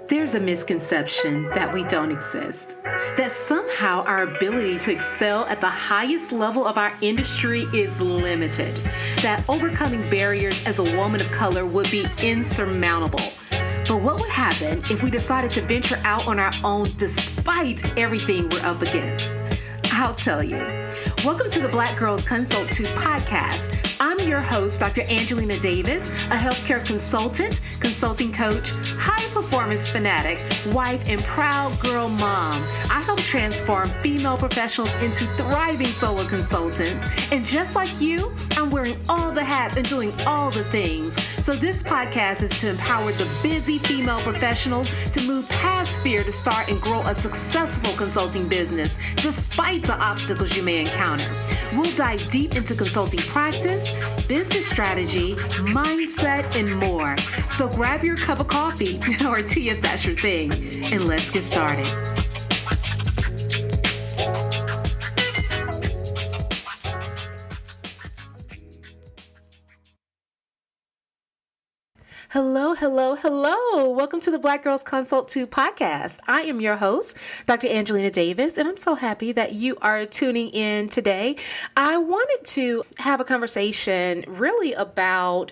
There's a misconception that we don't exist, that somehow our ability to excel at the highest level of our industry is limited, that overcoming barriers as a woman of color would be insurmountable. But what would happen if we decided to venture out on our own despite everything we're up against? I'll tell you. Welcome to the Black Girls Consult 2 podcast. I'm your host, Dr. Angelina Davis, a healthcare consultant, consulting coach, high performance fanatic, wife, and proud girl mom. I help transform female professionals into thriving solo consultants. And just like you, I'm wearing all the hats and doing all the things. So this podcast is to empower the busy female professionals to move past fear to start and grow a successful consulting business, despite the obstacles you may encounter. We'll dive deep into consulting practice, business strategy, mindset, and more. So grab your cup of coffee or tea if that's your thing, and let's get started. Hello, hello, hello. Welcome to the Black Girls Consult 2 podcast. I am your host, Dr. Angelina Davis, and I'm so happy that you are tuning in today. I wanted to have a conversation really about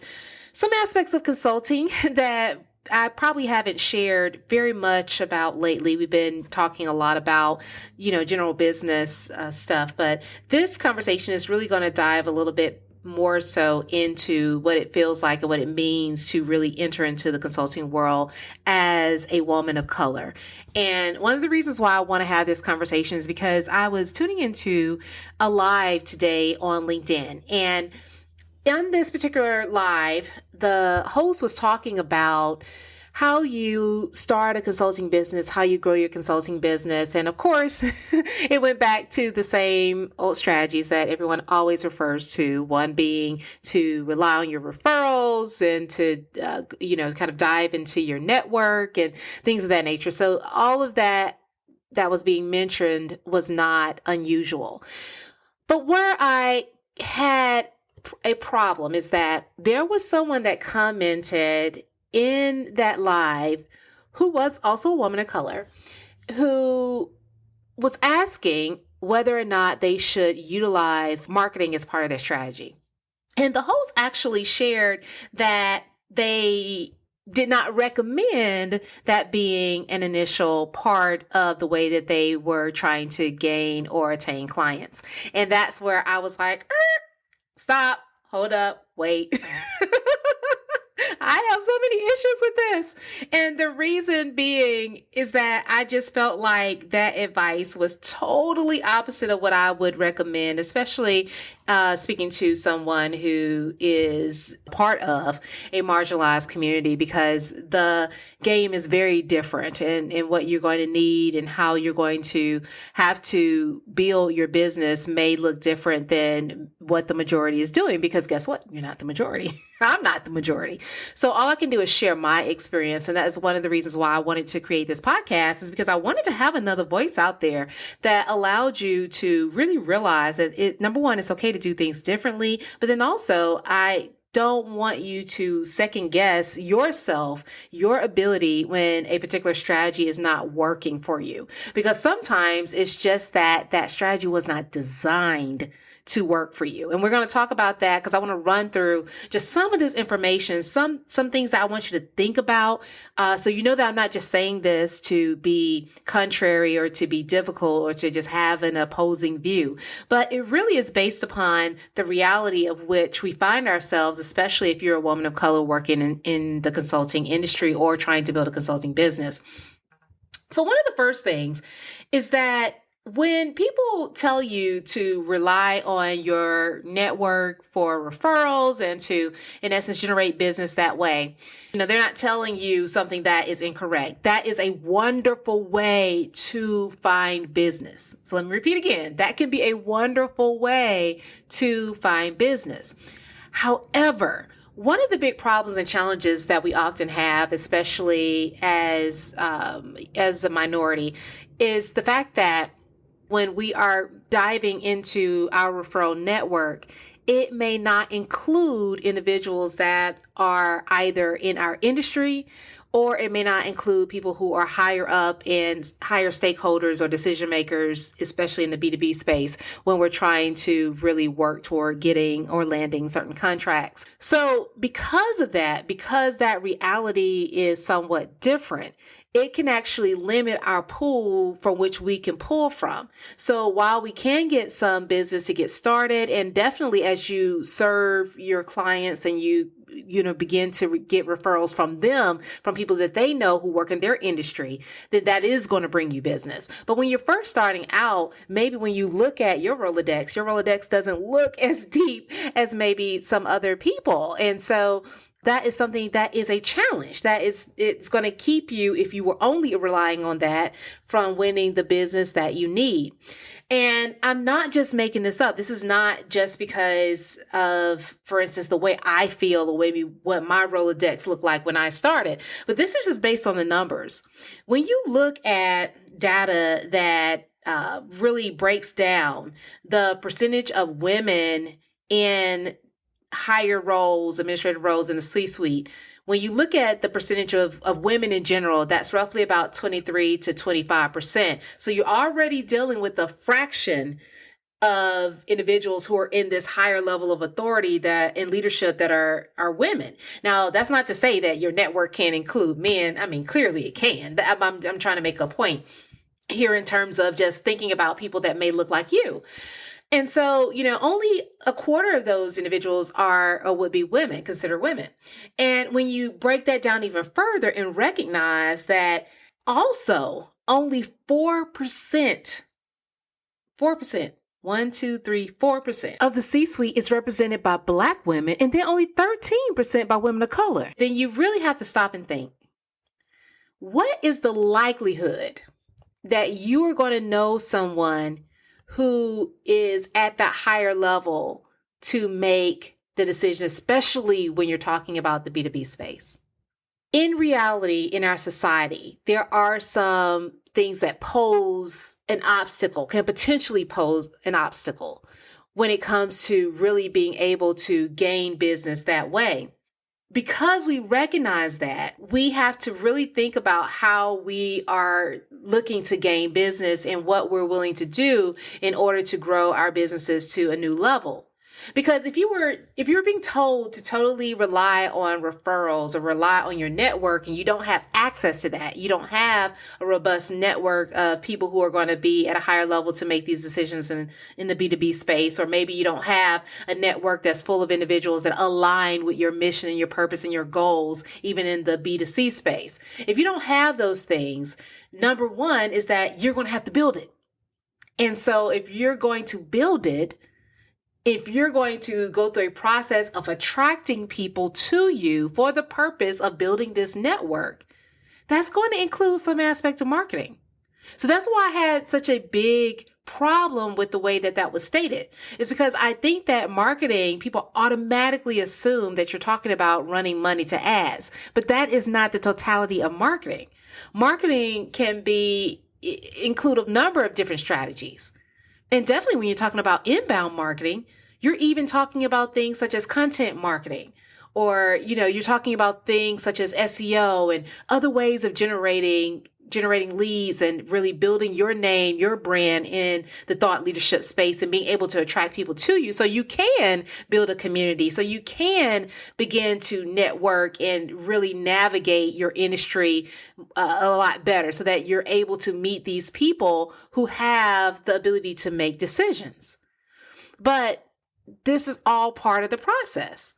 some aspects of consulting that I probably haven't shared very much about lately. We've been talking a lot about, general business stuff, but this conversation is really going to dive a little bit more so into what it feels like and what it means to really enter into the consulting world as a woman of color. And one of the reasons why I want to have this conversation is because I was tuning into a live today on LinkedIn. And in this particular live, the host was talking about how you start a consulting business, how you grow your consulting business. And of course, it went back to the same old strategies that everyone always refers to, one being to rely on your referrals and to, kind of dive into your network and things of that nature. So all of that was being mentioned was not unusual. But where I had a problem is that there was someone that commented in that live who was also a woman of color, who was asking whether or not they should utilize marketing as part of their strategy. And the host actually shared that they did not recommend that being an initial part of the way that they were trying to gain or attain clients. And that's where I was like, stop, hold up, wait. I have so many issues with this. And the reason being is that I just felt like that advice was totally opposite of what I would recommend, especially speaking to someone who is part of a marginalized community, because the game is very different and what you're going to need and how you're going to have to build your business may look different than what the majority is doing, because guess what? You're not the majority. I'm not the majority. So all I can do is share my experience. And that is one of the reasons why I wanted to create this podcast, is because I wanted to have another voice out there that allowed you to really realize that number one, it's okay to do things differently. But then also, I don't want you to second guess yourself, your ability when a particular strategy is not working for you. Because sometimes it's just that strategy was not designed to work for you. And we're going to talk about that because I want to run through just some of this information, some things that I want you to think about. So you know that I'm not just saying this to be contrary or to be difficult or to just have an opposing view, but it really is based upon the reality of which we find ourselves, especially if you're a woman of color working in the consulting industry or trying to build a consulting business. So one of the first things is that when people tell you to rely on your network for referrals and to, in essence, generate business that way, they're not telling you something that is incorrect. That is a wonderful way to find business. So let me repeat again. That can be a wonderful way to find business. However, one of the big problems and challenges that we often have, especially as a minority, is the fact that when we are diving into our referral network, it may not include individuals that are either in our industry or it may not include people who are higher up and higher stakeholders or decision makers, especially in the B2B space, when we're trying to really work toward getting or landing certain contracts. So because of that, because that reality is somewhat different, it can actually limit our pool from which we can pull from. So while we can get some business to get started, and definitely as you serve your clients and you begin to get referrals from them, from people that they know who work in their industry, that is going to bring you business. But when you're first starting out, maybe when you look at your Rolodex doesn't look as deep as maybe some other people. And so that is something that is a challenge. It's going to keep you, if you were only relying on that, from winning the business that you need. And I'm not just making this up. This is not just because of, for instance, the way I feel or maybe what my Rolodex looked like when I started, but this is just based on the numbers. When you look at data that really breaks down the percentage of women in higher roles, administrative roles in the C-suite, when you look at the percentage of women in general, that's roughly about 23 to 25%. So you're already dealing with a fraction of individuals who are in this higher level of authority that in leadership that are women. Now, that's not to say that your network can't include men. I mean, clearly it can. I'm trying to make a point here in terms of just thinking about people that may look like you. And so, only a quarter of those individuals are or would be women, considered women. And when you break that down even further and recognize that also only 4%, 4% of the C-suite is represented by Black women, and then only 13% by women of color, then you really have to stop and think, what is the likelihood that you are going to know someone who is at that higher level to make the decision, especially when you're talking about the B2B space? In reality, in our society, there are some things that pose an obstacle, can potentially pose an obstacle when it comes to really being able to gain business that way. Because we recognize that, we have to really think about how we are looking to gain business and what we're willing to do in order to grow our businesses to a new level. Because if you were being told to totally rely on referrals or rely on your network and you don't have access to that, you don't have a robust network of people who are going to be at a higher level to make these decisions in the B2B space, or maybe you don't have a network that's full of individuals that align with your mission and your purpose and your goals, even in the B2C space. If you don't have those things, number one is that you're going to have to build it. And so if you're going to build it, if you're going to go through a process of attracting people to you for the purpose of building this network, that's going to include some aspect of marketing. So that's why I had such a big problem with the way that was stated. Is because I think that marketing, people automatically assume that you're talking about running money to ads, but that is not the totality of marketing. Marketing can include a number of different strategies. And definitely when you're talking about inbound marketing, you're even talking about things such as content marketing, or, you're talking about things such as SEO and other ways of generating leads and really building your name, your brand in the thought leadership space and being able to attract people to you so you can build a community, so you can begin to network and really navigate your industry a lot better so that you're able to meet these people who have the ability to make decisions. But this is all part of the process.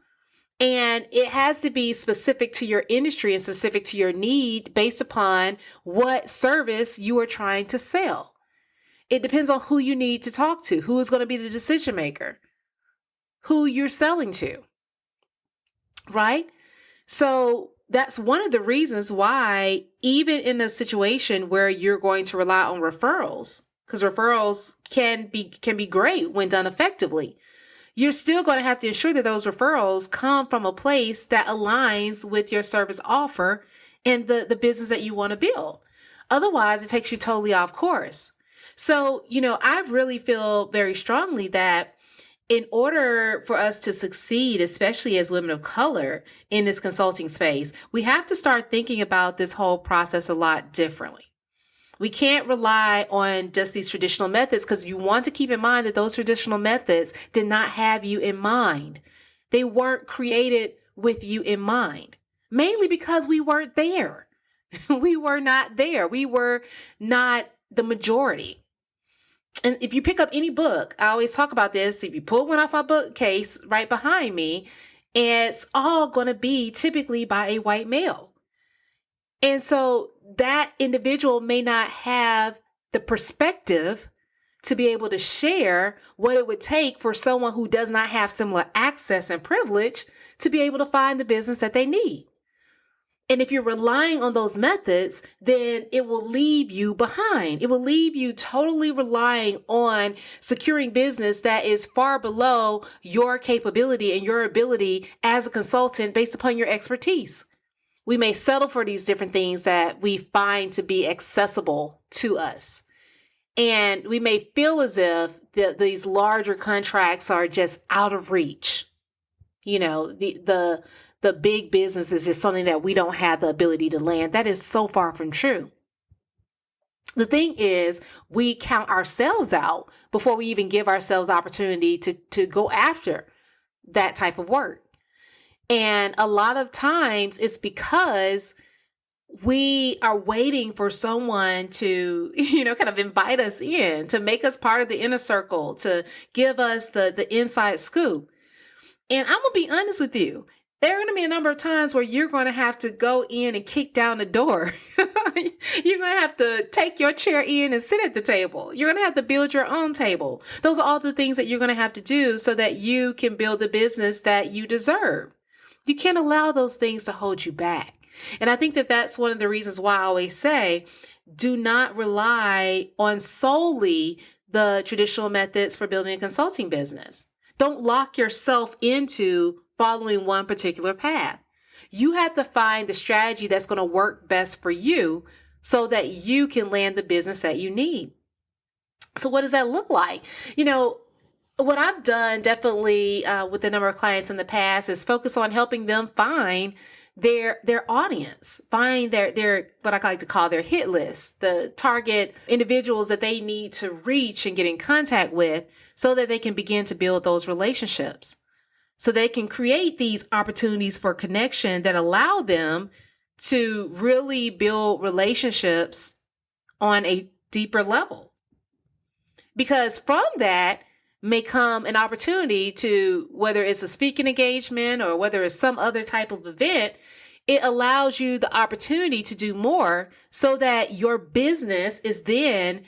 And it has to be specific to your industry and specific to your need based upon what service you are trying to sell. It depends on who you need to talk to, who is going to be the decision maker, who you're selling to, right? So that's one of the reasons why, even in a situation where you're going to rely on referrals, because referrals can be great when done effectively, you're still going to have to ensure that those referrals come from a place that aligns with your service offer and the business that you want to build. Otherwise, it takes you totally off course. So, I really feel very strongly that In order for us to succeed, especially as women of color in this consulting space, we have to start thinking about this whole process a lot differently. We can't rely on just these traditional methods, because you want to keep in mind that those traditional methods did not have you in mind. They weren't created with you in mind, mainly because we weren't there. We were not there. We were not the majority. And if you pick up any book, I always talk about this. If you pull one off our bookcase right behind me, it's all going to be typically by a white male. And so that individual may not have the perspective to be able to share what it would take for someone who does not have similar access and privilege to be able to find the business that they need. And if you're relying on those methods, then it will leave you behind. It will leave you totally relying on securing business that is far below your capability and your ability as a consultant based upon your expertise. We may settle for these different things that we find to be accessible to us. And we may feel as if these larger contracts are just out of reach. You know, the big business is just something that we don't have the ability to land. That is so far from true. The thing is, we count ourselves out before we even give ourselves the opportunity to go after that type of work. And a lot of times it's because we are waiting for someone to, kind of invite us in, to make us part of the inner circle, to give us the inside scoop. And I'm going to be honest with you. There are going to be a number of times where you're going to have to go in and kick down the door. You're going to have to take your chair in and sit at the table. You're going to have to build your own table. Those are all the things that you're going to have to do so that you can build the business that you deserve. You can't allow those things to hold you back. And I think that that's one of the reasons why I always say, do not rely on solely the traditional methods for building a consulting business. Don't lock yourself into following one particular path. You have to find the strategy that's going to work best for you so that you can land the business that you need. So what does that look like? What I've done definitely with a number of clients in the past is focus on helping them find their audience, find their what I like to call their hit list, the target individuals that they need to reach and get in contact with so that they can begin to build those relationships. So they can create these opportunities for connection that allow them to really build relationships on a deeper level. Because from that may come an opportunity to, whether it's a speaking engagement or whether it's some other type of event, it allows you the opportunity to do more so that your business is then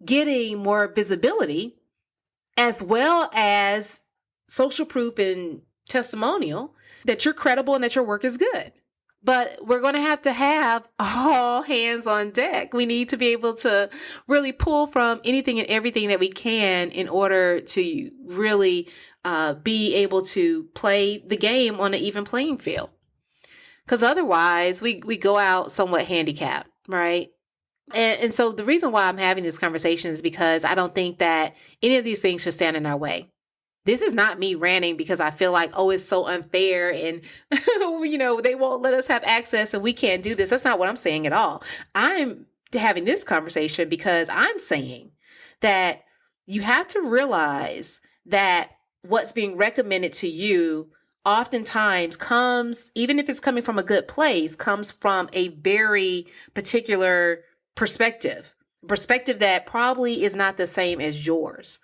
getting more visibility as well as social proof and testimonial that you're credible and that your work is good. But we're going to have all hands on deck. We need to be able to really pull from anything and everything that we can in order to really be able to play the game on an even playing field. Because otherwise we go out somewhat handicapped, right? And so the reason why I'm having this conversation is because I don't think that any of these things should stand in our way. This is not me ranting because I feel like, it's so unfair and, they won't let us have access and we can't do this. That's not what I'm saying at all. I'm having this conversation because I'm saying that you have to realize that what's being recommended to you oftentimes comes, even if it's coming from a good place, comes from a very particular perspective that probably is not the same as yours.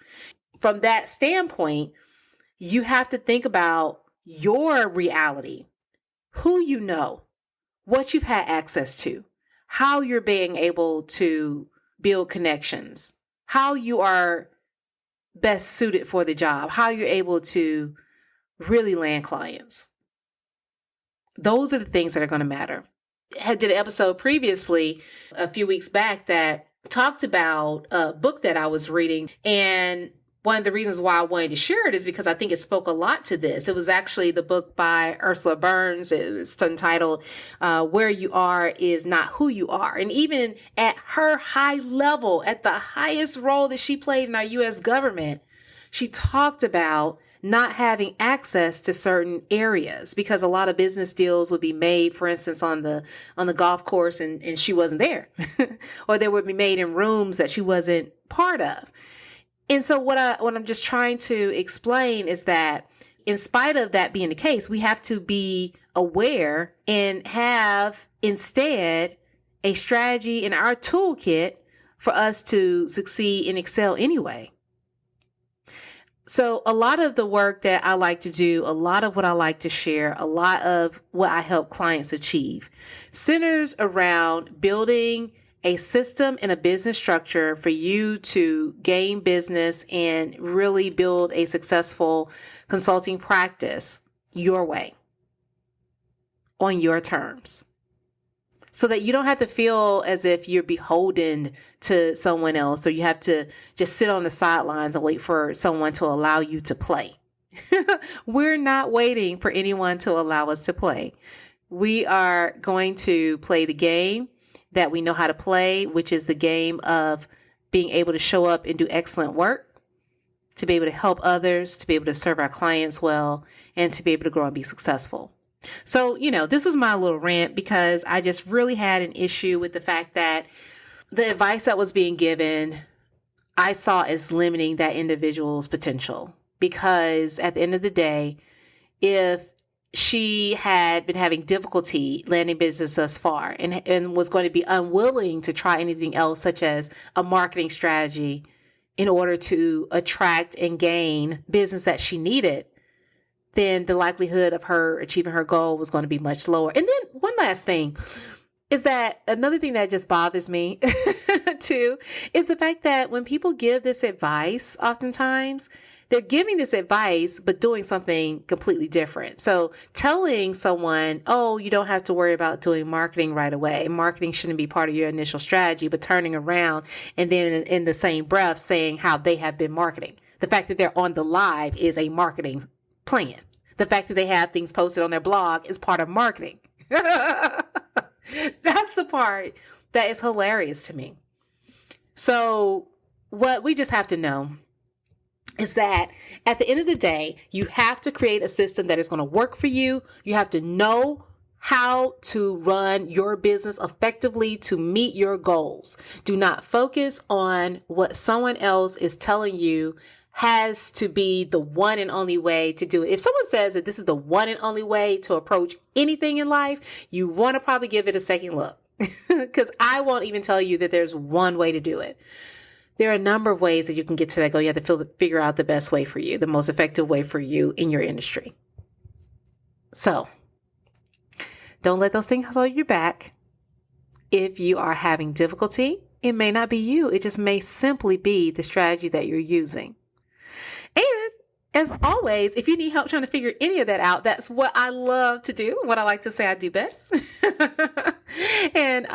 From that standpoint, you have to think about your reality, who you know, what you've had access to, how you're being able to build connections, how you are best suited for the job, how you're able to really land clients. Those are the things that are going to matter. I did an episode previously, a few weeks back, that talked about a book that I was reading, and one of the reasons why I wanted to share it is because I think it spoke a lot to this. It was actually the book by Ursula Burns. It was entitled, Where You Are Is Not Who You Are. And even at her high level, at the highest role that she played in our U.S. government, she talked about not having access to certain areas because a lot of business deals would be made, for instance, on the golf course and she wasn't there, or they would be made in rooms that she wasn't part of. And so what I'm just trying to explain is that in spite of that being the case, we have to be aware and have instead a strategy in our toolkit for us to succeed and excel anyway. So a lot of the work that I like to do, a lot of what I like to share, a lot of what I help clients achieve centers around building a system and a business structure for you to gain business and really build a successful consulting practice your way, on your terms, so that you don't have to feel as if you're beholden to someone else or you have to just sit on the sidelines and wait for someone to allow you to play. We're not waiting for anyone to allow us to play. We are going to play the game that we know how to play, which is the game of being able to show up and do excellent work, to be able to help others, to be able to serve our clients well, and to be able to grow and be successful. So, this is my little rant because I just really had an issue with the fact that the advice that was being given, I saw as limiting that individual's potential. Because at the end of the day, if she had been having difficulty landing business thus far and was going to be unwilling to try anything else, such as a marketing strategy in order to attract and gain business that she needed, then the likelihood of her achieving her goal was going to be much lower. And then one last thing is that another thing that just bothers me too is the fact that when people give this advice, oftentimes they're giving this advice, but doing something completely different. So telling someone, oh, you don't have to worry about doing marketing right away. Marketing shouldn't be part of your initial strategy, but turning around and then in the same breath saying how they have been marketing. The fact that they're on the live is a marketing plan. The fact that they have things posted on their blog is part of marketing. That's the part that is hilarious to me. So what we just have to know is that at the end of the day, you have to create a system that is going to work for you. You have to know how to run your business effectively to meet your goals. Do not focus on what someone else is telling you has to be the one and only way to do it. If someone says that this is the one and only way to approach anything in life, you want to probably give it a second look because I won't even tell you that there's one way to do it. There are a number of ways that you can get to that goal. You have to figure out the best way for you, the most effective way for you in your industry. So don't let those things hold you back. If you are having difficulty, it may not be you. It just may simply be the strategy that you're using. And as always, if you need help trying to figure any of that out, that's what I love to do, what I like to say I do best. And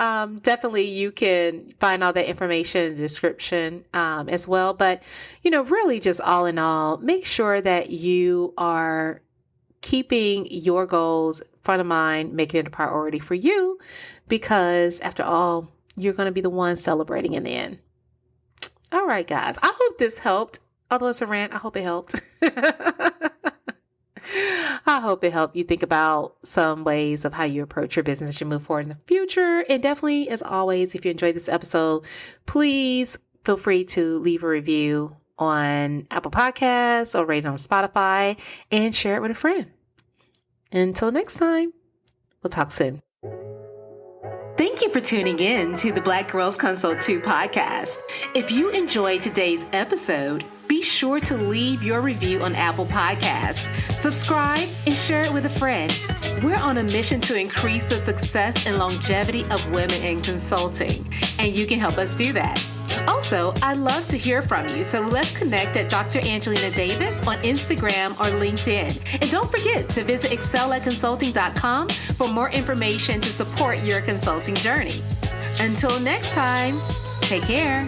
definitely you can find all that information in the description as well. But, really just all in all, make sure that you are keeping your goals front of mind, making it a priority for you, because after all, you're going to be the one celebrating in the end. All right, guys, I hope this helped. Although it's a rant, I hope it helped. I hope it helped you think about some ways of how you approach your business as you move forward in the future. And definitely, as always, if you enjoyed this episode, please feel free to leave a review on Apple Podcasts or rate it on Spotify and share it with a friend. Until next time, we'll talk soon. Thank you for tuning in to the Black Girls Consult 2 podcast. If you enjoyed today's episode, be sure to leave your review on Apple Podcasts, subscribe, and share it with a friend. We're on a mission to increase the success and longevity of women in consulting, and you can help us do that. Also, I'd love to hear from you, so let's connect at Dr. Angelina Davis on Instagram or LinkedIn. And don't forget to visit excelatconsulting.com for more information to support your consulting journey. Until next time, take care.